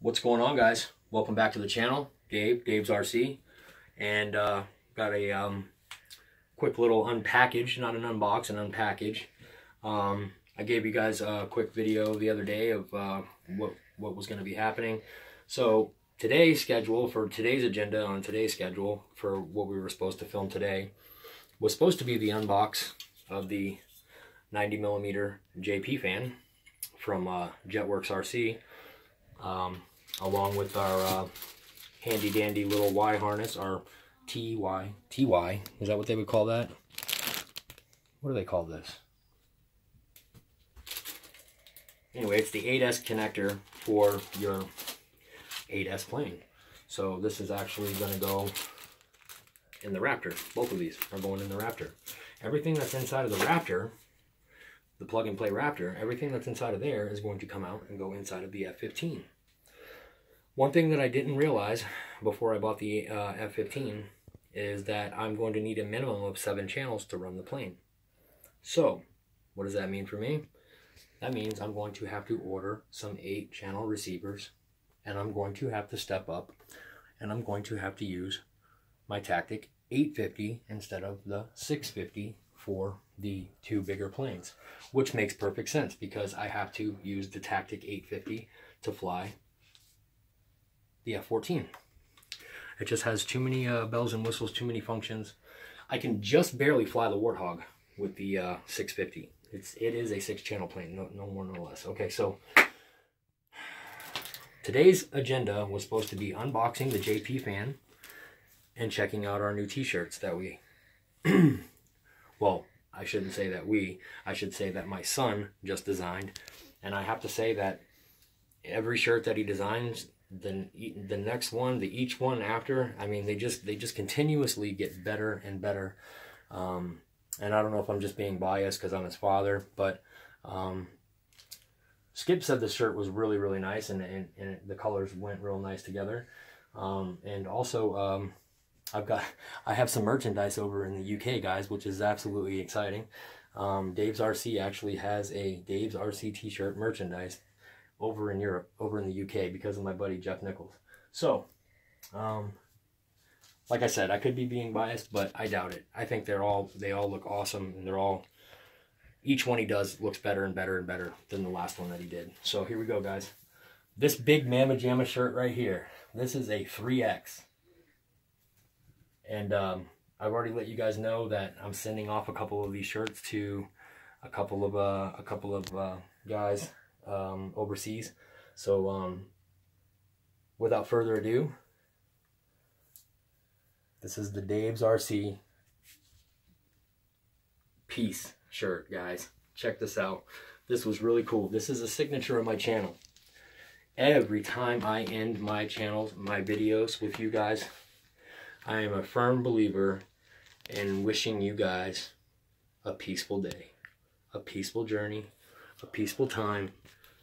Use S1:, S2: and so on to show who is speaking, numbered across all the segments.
S1: What's going on, guys? Welcome back to the channel. Dave's RC, and got a quick little unpackage, not an unbox, an unpackage. I gave you guys a quick video the other day of what was going to be happening. So today's schedule, for today's agenda on today's schedule for what we were supposed to film today, was supposed to be the unbox of the 90mm JP fan from Jetworks RC, along with our handy dandy little Y harness, our TY, is that what they would call that? What do they call this? Anyway, it's the 8S connector for your 8S plane. So this is actually going to go in the Raptor. Both of these are going in the Raptor. Everything that's inside of the Raptor, the plug and play Raptor, everything that's inside of there is going to come out and go inside of the F15. One thing that I didn't realize before I bought the F15 is that I'm going to need a minimum of 7 channels to run the plane. So, what does that mean for me? That means I'm going to have to order some 8-channel receivers, and I'm going to have to step up, and I'm going to have to use my Tactic 850 instead of the 650 for the 2 bigger planes, which makes perfect sense because I have to use the Tactic 850 to fly the F14. It just has too many bells and whistles, too many functions. I can just barely fly the Warthog with the 650. It is a 6-channel plane, no more, no less. Okay, so today's agenda was supposed to be unboxing the JP fan and checking out our new T-shirts that we, well, I shouldn't say that I should say that my son just designed. And I have to say that every shirt that he designs, the next one, each one after, I mean, they just continuously get better and better. And I don't know if I'm just being biased because I'm his father, but Skip said the shirt was really, really nice, and the colors went real nice together. And also, I have some merchandise over in the UK, guys, which is absolutely exciting. Dave's RC actually has a Dave's RC t-shirt merchandise over in Europe, over in the UK, because of my buddy Jeff Nichols. So, like I said, I could be being biased, but I doubt it. I think they all look awesome, and each one he does looks better and better and better than the last one that he did. So here we go, guys. This big Mamma Jamma shirt right here, this is a 3X. And I've already let you guys know that I'm sending off a couple of these shirts to a couple of guys overseas. So without further ado, this is the Dave's RC Peace shirt, guys. Check this out. This was really cool. This is a signature of my channel. Every time I end my channels, my videos with you guys, I am a firm believer in wishing you guys a peaceful day, a peaceful journey, a peaceful time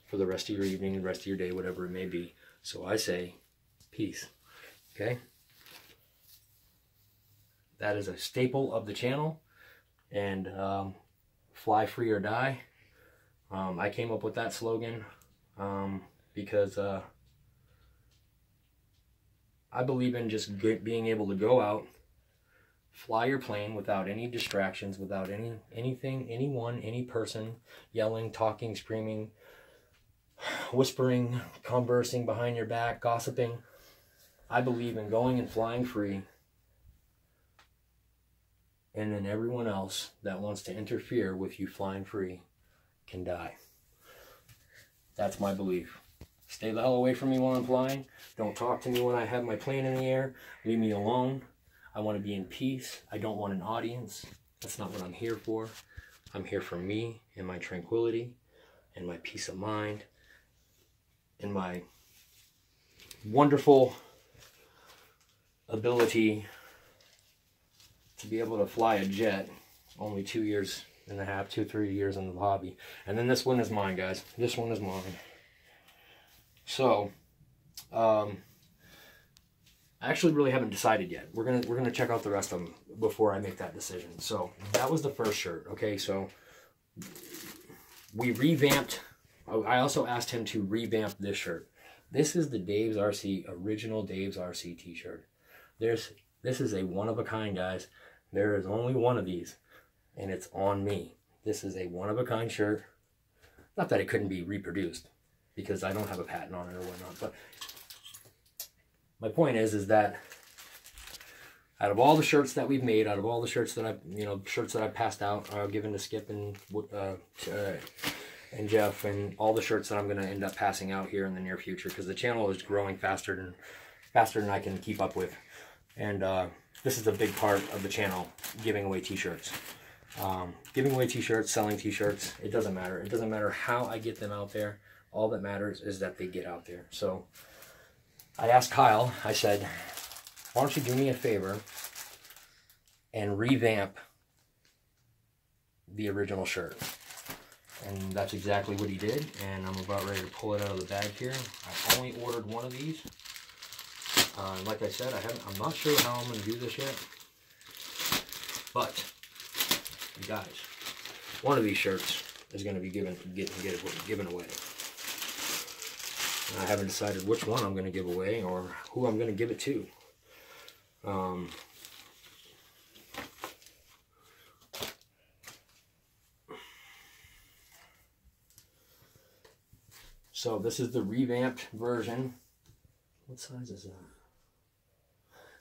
S1: for the rest of your evening and rest of your day, whatever it may be. So I say peace. Okay? That is a staple of the channel, and fly free or die. I came up with that slogan because I believe in just being able to go out, fly your plane without any distractions, without anything, anyone, any person yelling, talking, screaming, whispering, conversing behind your back, gossiping. I believe in going and flying free, and then everyone else that wants to interfere with you flying free can die. That's my belief. Stay the hell away from me while I'm flying. Don't talk to me when I have my plane in the air. Leave me alone. I want to be in peace. I don't want an audience. That's not what I'm here for. I'm here for me and my tranquility and my peace of mind and my wonderful ability to be able to fly a jet. Only 2 years and a half, 2-3 years in the hobby. And then this one is mine, guys. This one is mine. So, I actually really haven't decided yet. We're gonna check out the rest of them before I make that decision. So that was the first shirt. Okay, so we revamped. I also asked him to revamp this shirt. This is the Dave's RC, original Dave's RC t-shirt. This is a one-of-a-kind, guys. There is only one of these, and it's on me. This is a one-of-a-kind shirt. Not that it couldn't be reproduced, because I don't have a patent on it or whatnot, but my point is that out of all the shirts that we've made, out of all the shirts that I've passed out, given to Skip and Jeff, and all the shirts that I'm going to end up passing out here in the near future, because the channel is growing faster than I can keep up with, and this is a big part of the channel, giving away t-shirts. Giving away t-shirts, selling t-shirts, it doesn't matter. It doesn't matter how I get them out there. All that matters is that they get out there. So I asked Kyle, I said, why don't you do me a favor and revamp the original shirt? And that's exactly what he did, and I'm about ready to pull it out of the bag here. I only ordered one of these. Like I said, I'm not sure how I'm going to do this yet, but you guys, one of these shirts is going to be given away. And I haven't decided which one I'm going to give away or who I'm going to give it to. So this is the revamped version. What size is that?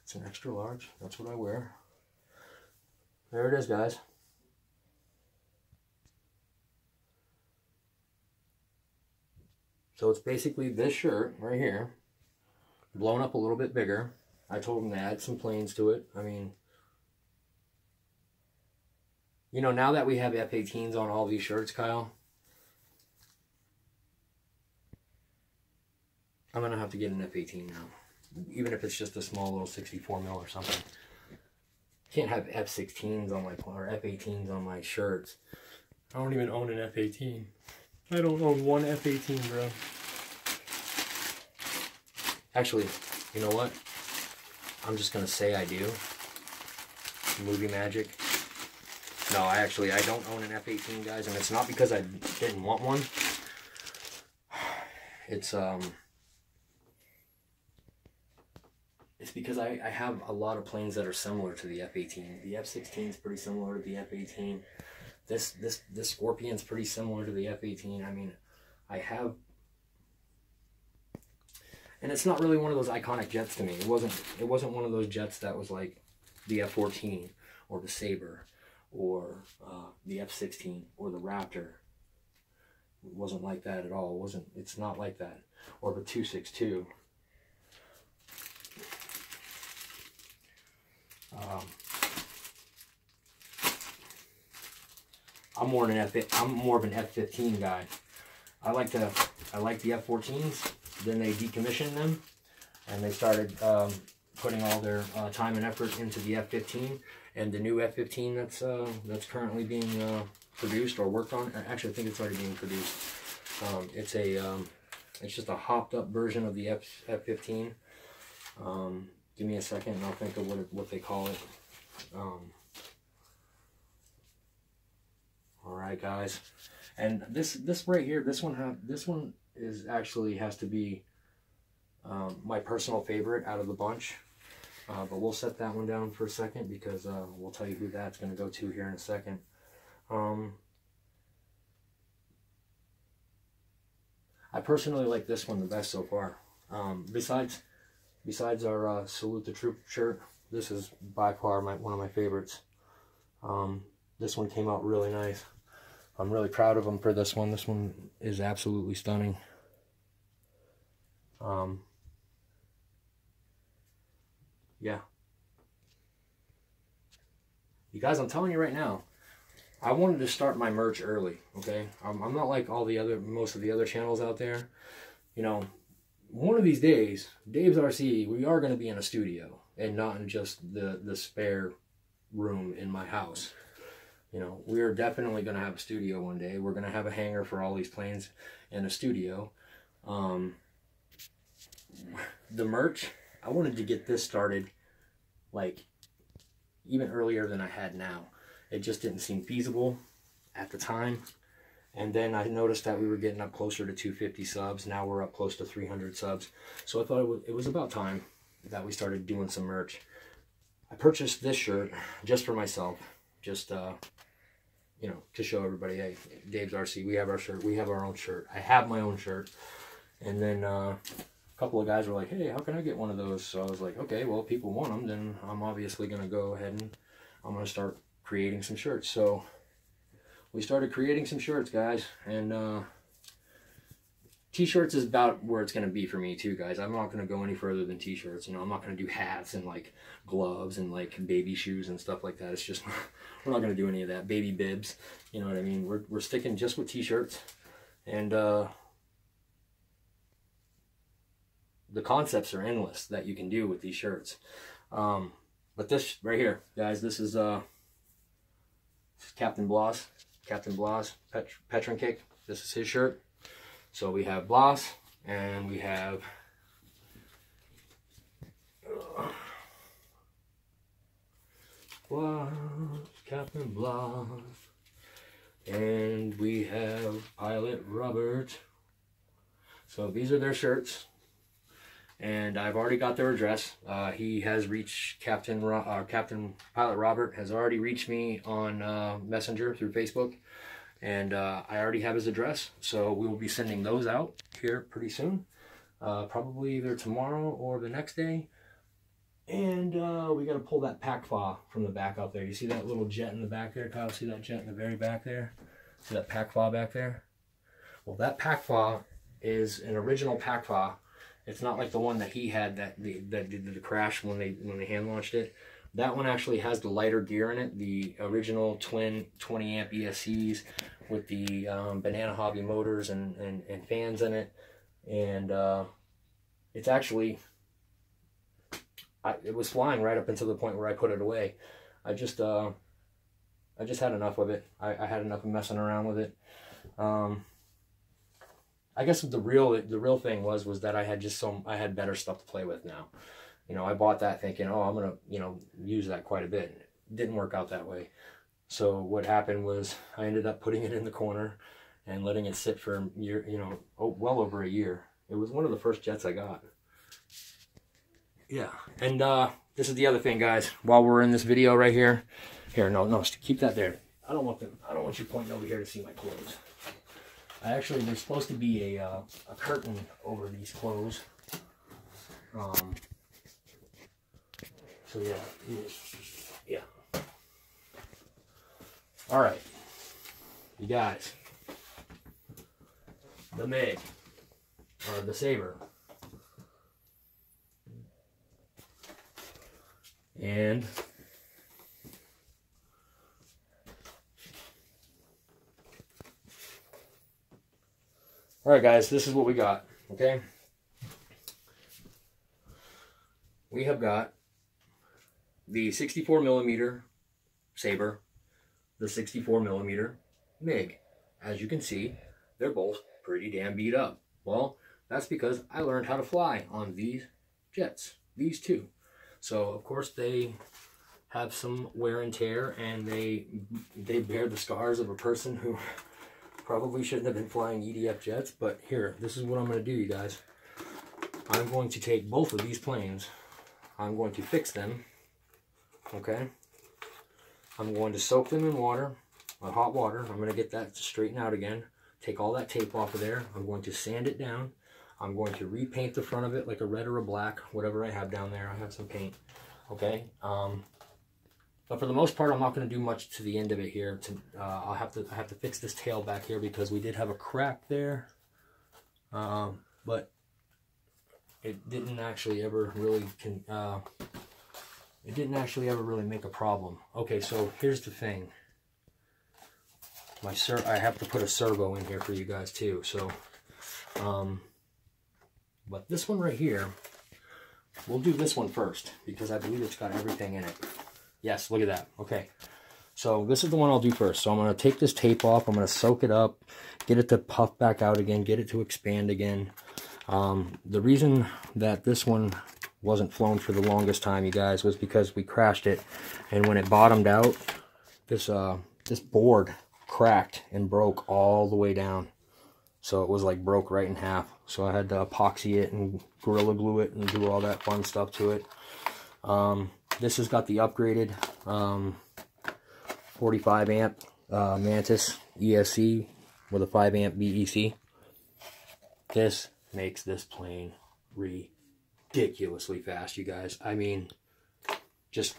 S1: It's an extra large. That's what I wear. There it is, guys. So it's basically this shirt right here, blown up a little bit bigger. I told them to add some planes to it. I mean, you know, now that we have F18s on all these shirts, Kyle, I'm going to have to get an F18 now. Even if it's just a small little 64 mil or something. Can't have F16s on my, or F18s on my shirts. I don't even own an F18. I don't own one F18, bro. Actually, you know what? I'm just going to say I do. Movie magic. No, I don't own an F18, guys, and it's not because I didn't want one. It's because I have a lot of planes that are similar to the F18. The F16 is pretty similar to the F18. This Scorpion's pretty similar to the F18. I mean, I have, and it's not really one of those iconic jets to me. It wasn't one of those jets that was like the F14 or the Sabre or the F16 or the Raptor. It wasn't like that at all. It's not like that. Or the 262. I'm more of an F15 guy. I like the F14s. Then they decommissioned them, and they started putting all their time and effort into the F15. And the new F15 that's currently being produced or worked on. Actually, I think it's already being produced. It's just a hopped up version of the F15. Give me a second, and I'll think of what they call it. All right, guys, and this right here, this one is actually has to be my personal favorite out of the bunch. But we'll set that one down for a second because we'll tell you who that's going to go to here in a second. I personally like this one the best so far. Besides our Salute the Troop shirt, this is by far one of my favorites. This one came out really nice. I'm really proud of them for this one. This one is absolutely stunning. Yeah. You guys, I'm telling you right now, I wanted to start my merch early, okay? I'm not like most of the other channels out there. You know, one of these days, Dave's RC, we are going to be in a studio and not in just the spare room in my house. You know, we are definitely going to have a studio one day. We're going to have a hangar for all these planes and a studio. The merch, I wanted to get this started like even earlier than I had now. It just didn't seem feasible at the time. And then I noticed that we were getting up closer to 250 subs. Now we're up close to 300 subs. So I thought it was about time that we started doing some merch. I purchased this shirt just for myself, just you know, to show everybody, hey, Dave's RC, we have our shirt, we have our own shirt. I have my own shirt. And then a couple of guys were like, hey, how can I get one of those? So I was like, okay, well, if people want them, then I'm obviously going to go ahead and I'm going to start creating some shirts. So we started creating some shirts, guys, and T-shirts is about where it's going to be for me too, guys. I'm not going to go any further than T-shirts. You know, I'm not going to do hats and like gloves and like baby shoes and stuff like that. It's just, we're not going to do any of that. Baby bibs, you know what I mean? We're sticking just with T-shirts, and the concepts are endless that you can do with these shirts. But this right here, guys, this is Captain Blas Petron Kick. This is his shirt. So we have Blas, and we have Blas, Captain Blas, and we have Pilot Robert. So these are their shirts, and I've already got their address. He has reached Captain Pilot Robert has already reached me on Messenger through Facebook. And I already have his address, so we will be sending those out here pretty soon. Probably either tomorrow or the next day. And we got to pull that PACFA from the back out there. You see that little jet in the back there, Kyle? See that jet in the very back there? See that PACFA back there? Well, that PACFA is an original PACFA. It's not like the one that he had that did the crash when they hand launched it. That one actually has the lighter gear in it, the original twin 20 amp ESCs with the Banana Hobby motors and fans in it. And it's actually, it was flying right up until the point where I put it away. I just had enough of it. I had enough of messing around with it. I guess the real thing was that I had better stuff to play with now. You know, I bought that thinking, oh, I'm going to, you know, use that quite a bit. It didn't work out that way. So what happened was I ended up putting it in the corner and letting it sit for a year, you know, well over a year. It was one of the first jets I got. Yeah. And this is the other thing, guys. While we're in this video right here. Here, no, keep that there. I don't want you pointing over here to see my clothes. There's supposed to be a curtain over these clothes. So yeah. All right, you guys, the MiG, or the Sabre, and all right, guys, this is what we got. Okay, we have got the 64mm Sabre, the 64mm MiG. As you can see, they're both pretty damn beat up. Well, that's because I learned how to fly on these jets, these two. So, of course, they have some wear and tear, and they bear the scars of a person who probably shouldn't have been flying EDF jets. But here, this is what I'm going to do, you guys. I'm going to take both of these planes. I'm going to fix them. Okay, I'm going to soak them in water, hot water. I'm going to get that straightened out again, take all that tape off of there. I'm going to sand it down. I'm going to repaint the front of it like a red or a black, whatever I have down there. I have some paint. Okay, but for the most part, I'm not going to do much to the end of it here. I have to fix this tail back here because we did have a crack there, but it didn't actually ever really make a problem. Okay, so here's the thing. I have to put a servo in here for you guys too. So, but this one right here, we'll do this one first because I believe it's got everything in it. Yes, look at that. Okay, so this is the one I'll do first. So I'm going to take this tape off. I'm going to soak it up, get it to puff back out again, get it to expand again. The reason that this one wasn't flown for the longest time, you guys, was because we crashed it, and when it bottomed out, this board cracked and broke all the way down. So it was like broke right in half. So I had to epoxy it and Gorilla Glue it and do all that fun stuff to it. This has got the upgraded 45 amp Mantis ESC with a 5 amp BEC. This makes this plane ridiculously fast, you guys. I mean, just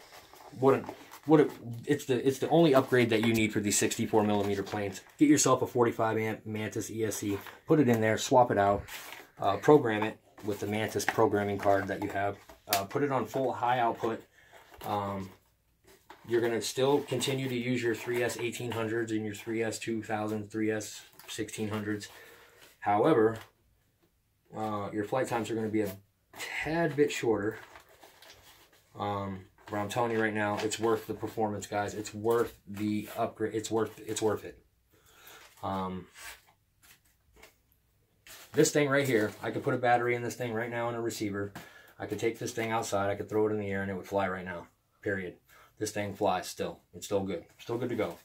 S1: it's the only upgrade that you need for these 64mm planes. Get yourself a 45 amp Mantis ESC, put it in there, swap it out, program it with the Mantis programming card that you have, put it on full high output. You're going to still continue to use your 3S 1800s and your 3S 2000s, 3S 1600s. However, your flight times are going to be a tad bit shorter. But I'm telling you right now, it's worth the performance, guys. It's worth the upgrade. It's worth it. This thing right here, I could put a battery in this thing right now in a receiver. I could take this thing outside, I could throw it in the air, and it would fly right now. Period. This thing flies still. It's still good. Still good to go.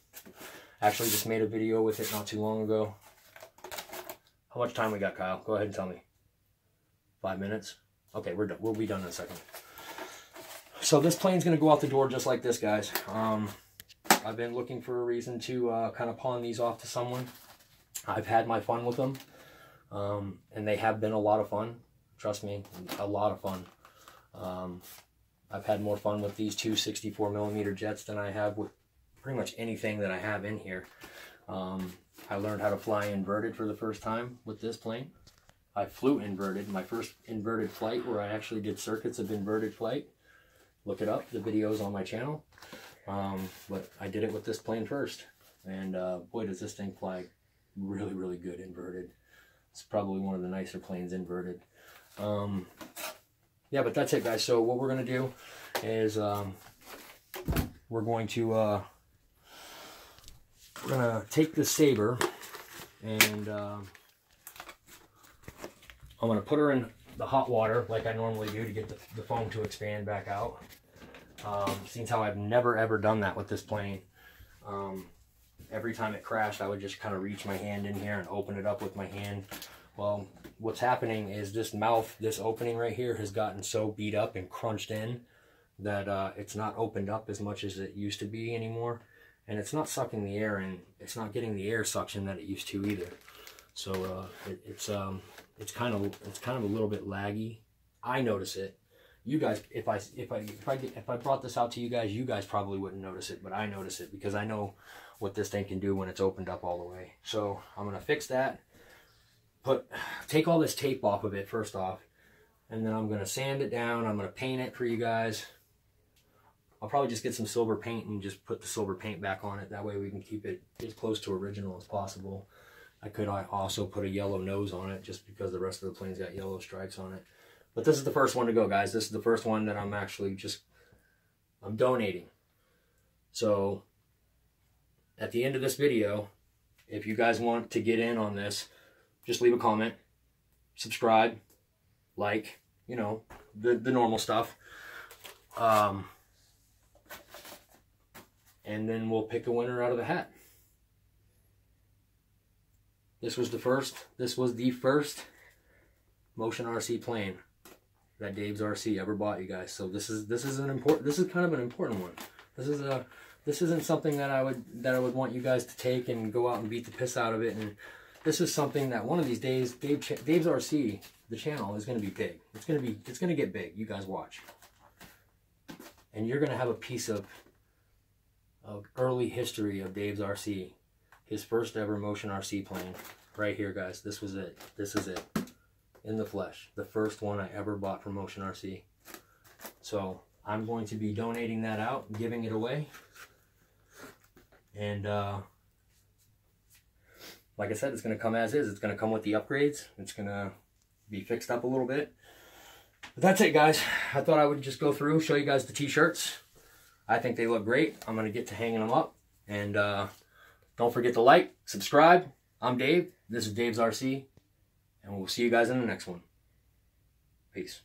S1: Actually, just made a video with it not too long ago. How much time we got, Kyle? Go ahead and tell me. 5 minutes? Okay, we're done. We'll be done in a second. So this plane's going to go out the door just like this, guys. I've been looking for a reason to kind of pawn these off to someone. I've had my fun with them. And they have been a lot of fun. Trust me, a lot of fun. I've had more fun with these two 64mm jets than I have with pretty much anything that I have in here. I learned how to fly inverted for the first time with this plane. I flew inverted. My first inverted flight where I actually did circuits of inverted flight. Look it up. The video's on my channel. But I did it with this plane first. And boy, does this thing fly really, really good inverted. It's probably one of the nicer planes inverted. Yeah, but that's it, guys. So what we're going to do is we're going to take the Sabre and I'm going to put her in the hot water like I normally do to get the foam to expand back out. Seems how I've never ever done that with this plane. Every time it crashed, I would just kind of reach my hand in here and open it up with my hand. Well, what's happening is this mouth, this opening right here has gotten so beat up and crunched in that it's not opened up as much as it used to be anymore. And it's not sucking the air in. It's not getting the air suction that it used to either. So it's kind of a little bit laggy. I notice it. You guys, if I brought this out to you guys probably wouldn't notice it, but I notice it because I know what this thing can do when it's opened up all the way. So I'm gonna fix that. Take all this tape off of it first off, and then I'm gonna sand it down. I'm gonna paint it for you guys. I'll probably just get some silver paint and just put the silver paint back on it. That way we can keep it as close to original as possible. I could also put a yellow nose on it just because the rest of the plane's got yellow stripes on it. But this is the first one to go, guys. This is the first one that I'm actually I'm donating. So at the end of this video, if you guys want to get in on this, just leave a comment, subscribe, like, you know, the normal stuff. And then we'll pick a winner out of the hat. This was the first Motion RC plane that Dave's RC ever bought, you guys. So this is kind of an important one. This isn't something that I would want you guys to take and go out and beat the piss out of it. And this is something that one of these days Dave's RC, the channel, is going to be big. It's going to get big. You guys watch. And you're going to have a piece of early history of Dave's RC. His first ever Motion RC plane. Right here, guys. This was it. This is it. In the flesh. The first one I ever bought from Motion RC. So I'm going to be donating that out, giving it away. And like I said, it's going to come as is. It's going to come with the upgrades. It's going to be fixed up a little bit. But that's it, guys. I thought I would just go through, show you guys the T-shirts. I think they look great. I'm going to get to hanging them up. And don't forget to like, subscribe. I'm Dave. This is Dave's RC. And we'll see you guys in the next one. Peace.